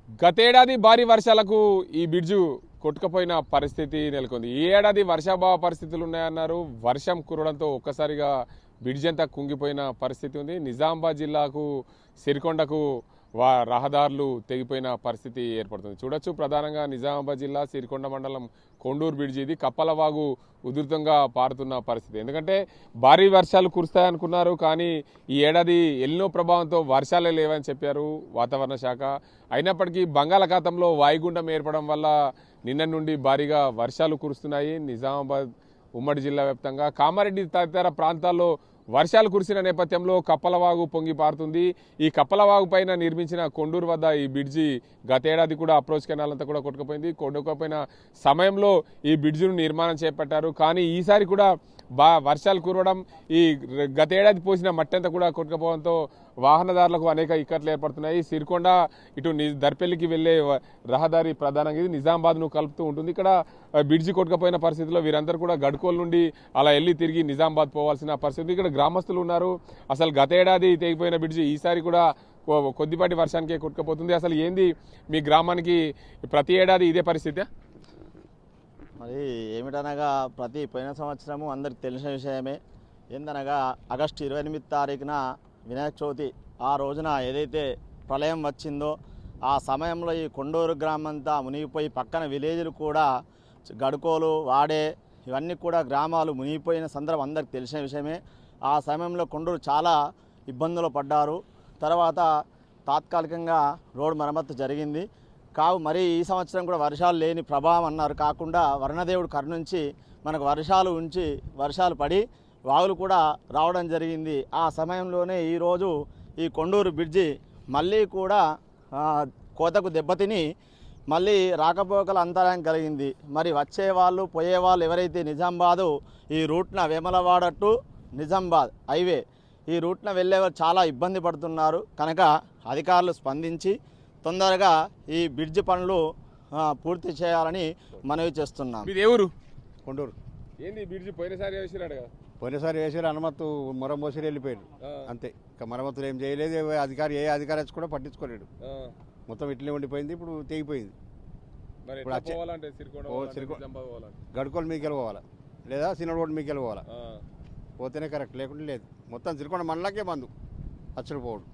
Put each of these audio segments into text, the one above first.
గతేడాది భారీ వర్షాలకు ఈ బ్రిడ్జు కొట్టుకుపోయిన పరిస్థితి నెలకొంది. ఈ ఏడాది వర్షాభావ పరిస్థితులు ఉన్నాయన్నారు. వర్షం కురవడంతో ఒక్కసారిగా బ్రిడ్జ్ అంతా కుంగిపోయిన పరిస్థితి ఉంది. నిజామాబాద్ జిల్లాకు సిరికొండకు రహదారులు తెగిపోయిన పరిస్థితి ఏర్పడుతుంది. చూడొచ్చు, ప్రధానంగా నిజామాబాద్ జిల్లా సిరికొండ మండలం కొండూరు బ్రిడ్జి ఇది. కప్పలవాగు ఉధృతంగా పారుతున్న పరిస్థితి. ఎందుకంటే భారీ వర్షాలు కురుస్తాయనుకున్నారు, కానీ ఈ ఏడాది ఎల్నినో ప్రభావంతో వర్షాలే లేవని చెప్పారు వాతావరణ శాఖ. అయినప్పటికీ బంగాళాఖాతంలో వాయుగుండం ఏర్పడడం వల్ల నిన్న నుండి భారీగా వర్షాలు కురుస్తున్నాయి. నిజామాబాద్ ఉమ్మడి జిల్లా వ్యాప్తంగా కామారెడ్డి తదితర ప్రాంతాల్లో వర్షాలు కురిసిన నేపథ్యంలో కప్పలవాగు పొంగి పారుతుంది. ఈ కప్పలవాగు పైన నిర్మించిన కొండూరు వద్ద ఈ బ్రిడ్జి గతేడాది కూడా అప్రోచ్ కెనాల్ అంతా కూడా కొట్టుకుపోయింది. కొట్టుకుపోయిన సమయంలో ఈ బ్రిడ్జిను నిర్మాణం చేపట్టారు, కానీ ఈసారి కూడా వర్షాలు కురవడం, ఈ గతేడాది పోసిన మట్టి అంతా కూడా కొట్టుకుపోవడంతో వాహనదారులకు అనేక ఇక్కట్లు ఏర్పడుతున్నాయి. సిరికొండ ఇటు దర్పెల్లికి వెళ్లే రహదారి ప్రధానంగా ఇది నిజామాబాద్ను కలుపుతూ ఉంటుంది. ఇక్కడ బ్రిడ్జి కొట్టుకుపోయిన పరిస్థితిలో వీరందరూ కూడా గడ్కోల్ నుండి అలా వెళ్ళి తిరిగి నిజామాబాద్ పోవాల్సిన పరిస్థితి. ఇక్కడ గ్రామస్తులు ఉన్నారు. అసలు గతేడాది తెగిపోయిన బ్రిడ్జి ఈసారి కూడా కొద్దిపాటి వర్షానికే కొట్టుకుపోతుంది. అసలు ఏంది మీ గ్రామానికి ప్రతి ఏడాది ఇదే పరిస్థితి? మరి ఏమిటనగా పోయిన సంవత్సరము అందరికి తెలిసిన విషయమే. ఏందనగా ఆగస్టు 28 తారీఖున వినాయక చవితి ఆ రోజున ఏదైతే ప్రళయం వచ్చిందో ఆ సమయంలో ఈ కొండూరు గ్రామం అంతా మునిగిపోయి పక్కన విలేజ్లు కూడా గడుకోలు వాడే ఇవన్నీ కూడా గ్రామాలు మునిగిపోయిన సందర్భం అందరికి తెలిసిన విషయమే. ఆ సమయంలో కొండూరు చాలా ఇబ్బందులు పడ్డారు. తర్వాత తాత్కాలికంగా రోడ్డు మరమ్మతు జరిగింది. మరి ఈ సంవత్సరం కూడా వర్షాలు లేని ప్రభావం అన్నారు. కాకుండా వరుణదేవుడు కరుణించి మనకు వర్షాలు పడి వాగులు కూడా రావడం జరిగింది. ఆ సమయంలోనే ఈరోజు ఈ కొండూరు బ్రిడ్జి మళ్ళీ కూడా కోతకు దెబ్బతిని మళ్ళీ రాకపోకల అంతరాయం కలిగింది. మరి వచ్చేవాళ్ళు పోయేవాళ్ళు ఎవరైతే నిజామాబాదు ఈ రూట్న వేములవాడ టు నిజామాబాద్ హైవే ఈ రూట్న వెళ్ళేవారు చాలా ఇబ్బంది పడుతున్నారు. కనుక అధికారులు స్పందించి తొందరగా ఈ బ్రిడ్జి పనులు పూర్తి చేయాలని మనవి చేస్తున్నాం. ఇది ఎవరు? కొండూరు. ఏంది బ్రిడ్జి పోయినసారి వేసిరాడు కదా? పోయినసారి వేసారు, అనుమతి మరమ్మోసి వెళ్ళిపోయారు అంతే. ఇంకా మరమ్మతులు ఏం చేయలేదు. ఏ అధికారి వచ్చి కూడా పట్టించుకోలేడు. మొత్తం ఇట్లే ఉండిపోయింది. ఇప్పుడు తెగిపోయింది. గడుకోలు మీకు వెళ్ళిపోవాలా లేదా సినరోడ్ మీకు వెళ్ళిపోవాలా, పోతేనే కరెక్ట్, లేకుంటే లేదు. మొత్తం సిరికొండ మండలకే బంధు అచ్చుడు పోవడం.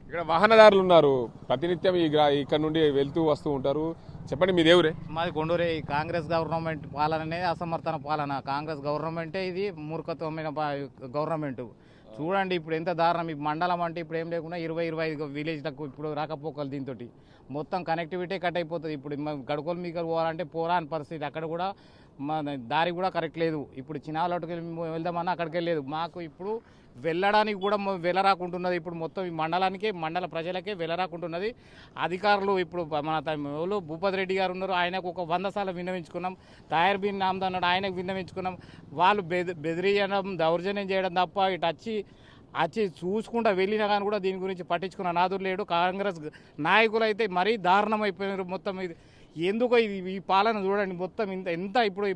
ఇక్కడ వాహనదారులు ఉన్నారు, ప్రతినిత్యం ఇక్కడ నుండి వెళ్తూ వస్తూ ఉంటారు. చెప్పండి, మీ దేవురే? మాది కొండూరే. కాంగ్రెస్ గవర్నమెంట్ పాలన అనేది అసమర్థన పాలన. కాంగ్రెస్ గవర్నమెంటే ఇది మూర్ఖత్వమైన గవర్నమెంట్. చూడండి ఇప్పుడు ఎంత దారుణం. ఈ మండలం అంటే ఇప్పుడు ఏం లేకుండా 20-25 విలేజ్లకు ఇప్పుడు రాకపోకలు దీంతో మొత్తం కనెక్టివిటీ కట్ అయిపోతుంది. ఇప్పుడు గడుకోలు మీకు పోవాలంటే పోరా అని పరిస్థితి. అక్కడ కూడా దారి కూడా కరెక్ట్ లేదు. ఇప్పుడు చిన్నాలకి వెళ్దామన్నా అక్కడికి వెళ్ళలేదు. మాకు ఇప్పుడు వెళ్ళడానికి కూడా వెళ్ళరాకుంటున్నది. ఇప్పుడు మొత్తం ఈ మండల ప్రజలకే వెళ్ళరాకుంటున్నది. అధికారులు ఇప్పుడు మన భూపతి రెడ్డి గారు ఉన్నారు, ఆయనకు ఒక 100 సార్లు విన్నవించుకున్నాం. తయారు బిన్ నామది అన్నాడు, ఆయనకు విన్నవించుకున్నాం. వాళ్ళు బెదిరియడం దౌర్జన్యం చేయడం తప్ప ఇటు వచ్చి చూసుకుంటూ వెళ్ళినా కానీ కూడా దీని గురించి పట్టించుకున్న నాదురు లేడు. కాంగ్రెస్ నాయకులు అయితే మరీ దారుణం అయిపోయినారు. మొత్తం ఇది ఎందుకో ఈ పాలన చూడండి. మొత్తం ఎంత ఇప్పుడు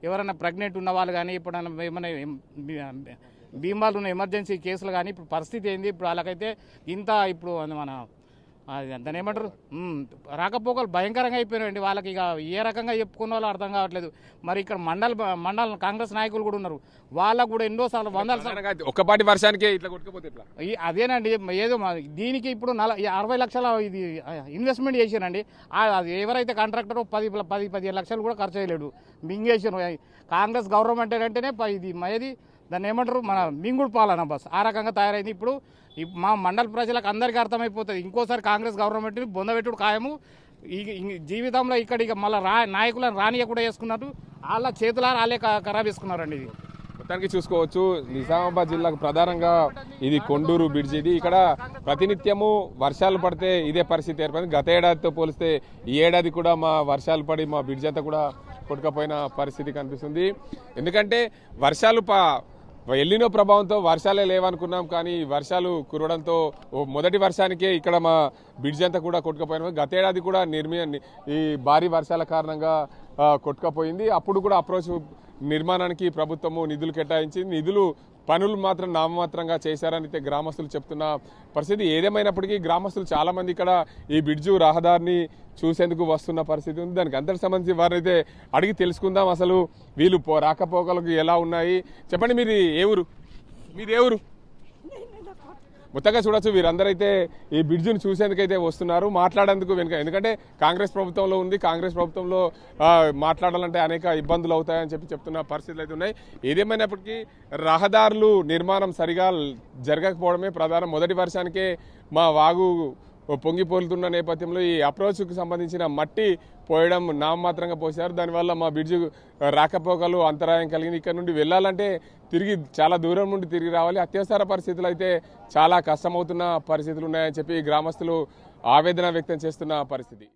ఎవరైనా ప్రెగ్నెంట్ ఉన్న వాళ్ళు కానీ ఎప్పుడైనా ఏమైనా బీమాలు ఉన్న ఎమర్జెన్సీ కేసులు కానీ ఇప్పుడు పరిస్థితి ఏంది? ఇప్పుడు వాళ్ళకైతే ఇప్పుడు మన దాన్ని ఏమంటారు, రాకపోకలు భయంకరంగా అయిపోయినాయండి. వాళ్ళకి ఇక ఏ రకంగా చెప్పుకున్న వాళ్ళు అర్థం కావట్లేదు. మరి ఇక్కడ మండల కాంగ్రెస్ నాయకులు కూడా ఉన్నారు, వాళ్ళకు కూడా ఎన్నోసార్లు 100 సార్లు ఒక్కపాటి వర్షానికి ఇట్లా కొట్టుకుపోతే అదేనండి. ఏదో దీనికి ఇప్పుడు 60 లక్షల ఇది ఇన్వెస్ట్మెంట్ చేశారండి. అది ఎవరైతే కాంట్రాక్టర్ 10-15 లక్షలు కూడా ఖర్చు చేయలేడు, మింగేసారు. కాంగ్రెస్ గవర్నమెంట్ అంటేనే ఇది ఏది దాన్ని ఏమంటారు, మన మింగుడు పాలన బస్ ఆ రకంగా తయారైంది. ఇప్పుడు మా మండల ప్రజలకు అందరికీ అర్థమైపోతుంది. ఇంకోసారి కాంగ్రెస్ గవర్నమెంట్ని బొందబెట్టుడు ఖాయము. జీవితంలో ఇక మళ్ళీ నాయకులను రానియ కూడా వేసుకున్నట్టు వాళ్ళ చేతులారా వాళ్ళే ఖరాబ్ చేసుకున్నారండి. ఇది మొత్తానికి చూసుకోవచ్చు, నిజామాబాద్ జిల్లాకు ప్రధానంగా ఇది కొండూరు బ్రిడ్జి. ఇది ఇక్కడ ప్రతినిత్యము వర్షాలు పడితే ఇదే పరిస్థితి ఏర్పడింది. గత ఏడాదితో పోలిస్తే ఈ ఏడాది కూడా వర్షాలు పడి మా బ్రిడ్జి అంతా కూడా కొట్టుకపోయిన పరిస్థితి కనిపిస్తుంది. ఎందుకంటే వర్షాలు ఎల్నినో ప్రభావంతో వర్షాలే లేవనుకున్నాం, కానీ వర్షాలు కురవడంతో మొదటి వర్షానికే ఇక్కడ మా బ్రిడ్జి అంతా కూడా కొట్టుకుపోయినాం. గతేడాది కూడా ఈ భారీ వర్షాల కారణంగా కొట్టుకుపోయింది. అప్పుడు కూడా అప్రోచ్ నిర్మాణానికి ప్రభుత్వము నిధులు కేటాయించింది. నిధులు పనులు మాత్రం నామమాత్రంగా చేశారని అయితే గ్రామస్తులు చెప్తున్న పరిస్థితి. ఏదేమైనప్పటికీ గ్రామస్తులు చాలా మంది ఇక్కడ ఈ బ్రిడ్జు రహదారిని చూసేందుకు వస్తున్న పరిస్థితి ఉంది. దానికి అంతటి సంబంధించి వారైతే అడిగి తెలుసుకుందాం అసలు వీళ్ళు రాకపోకలకు ఎలా ఉన్నాయి. చెప్పండి, మీది ఏ ఊరు? మొత్తంగా చూడొచ్చు వీరందరైతే ఈ బ్రిడ్జిని చూసేందుకైతే వస్తున్నారు, మాట్లాడేందుకు వెనుక. ఎందుకంటే కాంగ్రెస్ ప్రభుత్వంలో ఉంది, కాంగ్రెస్ ప్రభుత్వంలో మాట్లాడాలంటే అనేక ఇబ్బందులు అవుతాయని చెప్తున్న పరిస్థితులు అయితే ఉన్నాయి. ఏదేమైనప్పటికీ రహదారులు నిర్మాణం సరిగా జరగకపోవడమే ప్రధానం. మొదటి వర్షానికే మా వాగు పొంగిపోలుతున్న నేపథ్యంలో ఈ అప్రోచ్కు సంబంధించిన మట్టి పోయడం నామమాత్రంగా పోశారు. దానివల్ల మా బ్రిడ్జి రాకపోకలు అంతరాయం కలిగింది. ఇక్కడ నుండి వెళ్ళాలంటే చాలా దూరం నుండి తిరిగి రావాలి. అత్యవసర పరిస్థితులు అయితే చాలా కష్టమవుతున్న పరిస్థితులు ఉన్నాయని చెప్పి గ్రామస్తులు ఆవేదన వ్యక్తం చేస్తున్న పరిస్థితి.